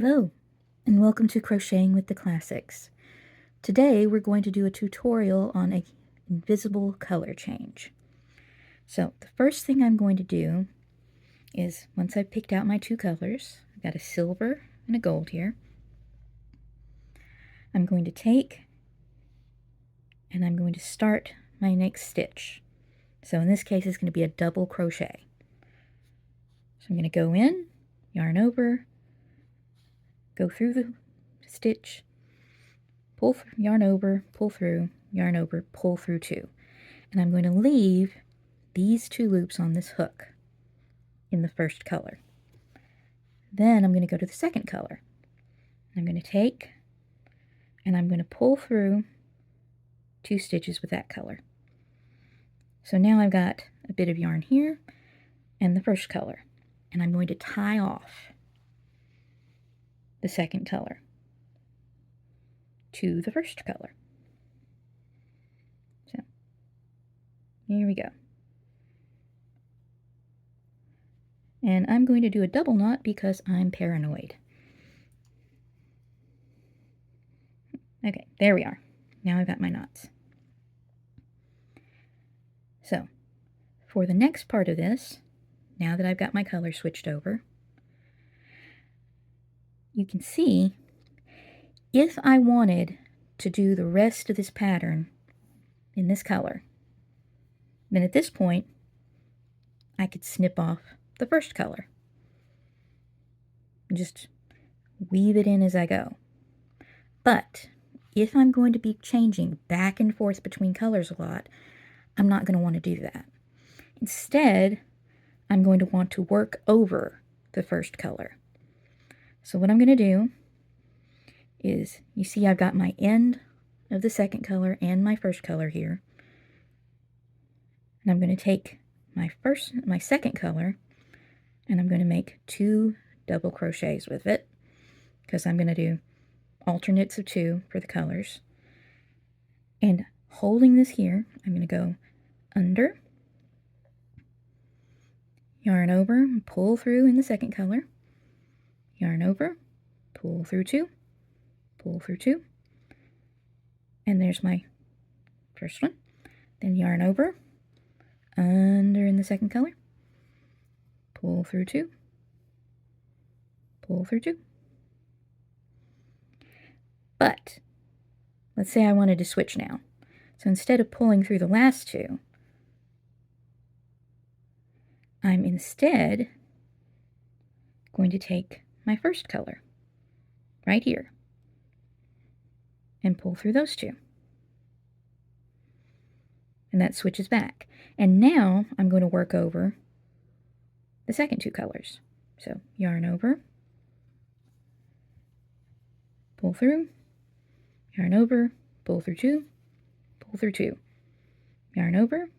Hello, and welcome to Crocheting with the Classics. Today we're going to do a tutorial on an invisible color change. So the first thing I'm going to do is, once I've picked out my two colors, I've got a silver and a gold here, I'm going to take and I'm going to start my next stitch. So in this case it's going to be a double crochet. So I'm going to go in, yarn over, go through the stitch, pull, yarn over, pull through, yarn over, pull through two. And I'm going to leave these two loops on this hook in the first color. Then I'm going to go to the second color. I'm going to take and I'm going to pull through two stitches with that color. So now I've got a bit of yarn here and the first color. And I'm going to tie off the second color to the first color. So here we go. And I'm going to do a double knot because I'm paranoid. Okay, there we are. Now I've got my knots. So for the next part of this, now that I've got my color switched over, you can see if I wanted to do the rest of this pattern in this color, then at this point I could snip off the first color and just weave it in as I go. But if I'm going to be changing back and forth between colors a lot, I'm not going to want to do that. Instead, I'm going to want to work over the first color. So what I'm going to do is, you see I've got my end of the second color and my first color here. And I'm going to take my second color and I'm going to make two double crochets with it, because I'm going to do alternates of two for the colors. And holding this here, I'm going to go under, yarn over, pull through in the second color, yarn over, pull through two, pull through two, and there's my first one. Then yarn over, under in the second color, pull through two, pull through two. But let's say I wanted to switch now. So instead of pulling through the last two, I'm instead going to take my first color right here and pull through those two. And that switches back. And now I'm going to work over the second two colors. So yarn over, pull through, yarn over, pull through two, pull through two, yarn over,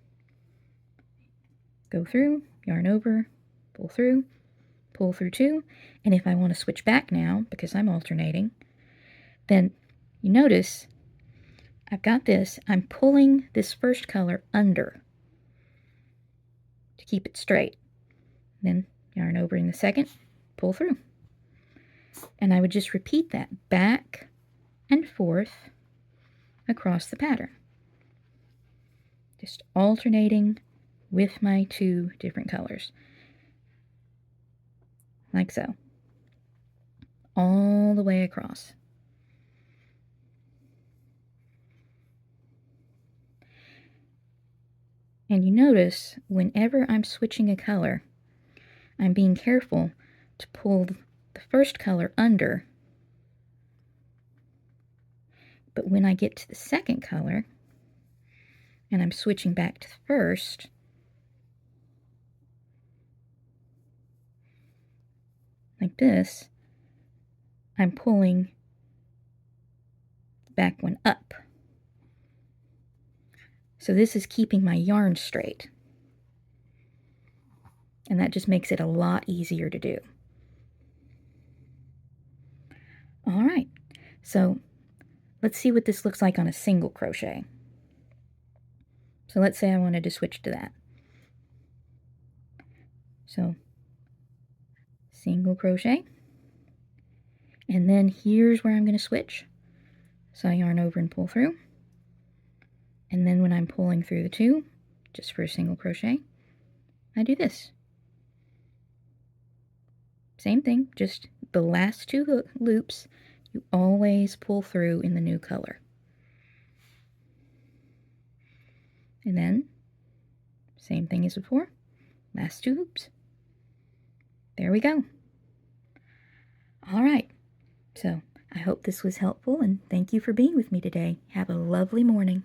go through, yarn over, pull through two. And if I want to switch back now, because I'm alternating, then you notice I've got this, I'm pulling this first color under to keep it straight. Then yarn over in the second, pull through. And I would just repeat that back and forth across the pattern. Just alternating with my two different colors. Like so. All the way across. And you notice whenever I'm switching a color, I'm being careful to pull the first color under. But when I get to the second color, and I'm switching back to the first, like this, I'm pulling the back one up. So this is keeping my yarn straight. And that just makes it a lot easier to do. All right, so let's see what this looks like on a single crochet. So let's say I wanted to switch to that. So single crochet, And then here's where I'm going to switch. So I yarn over and pull through. And then when I'm pulling through the two, just for a single crochet, I do this. Same thing, just the last two loops, you always pull through in the new color. And then, same thing as before, last two loops. There we go. All right, so I hope this was helpful, and thank you for being with me today. Have a lovely morning.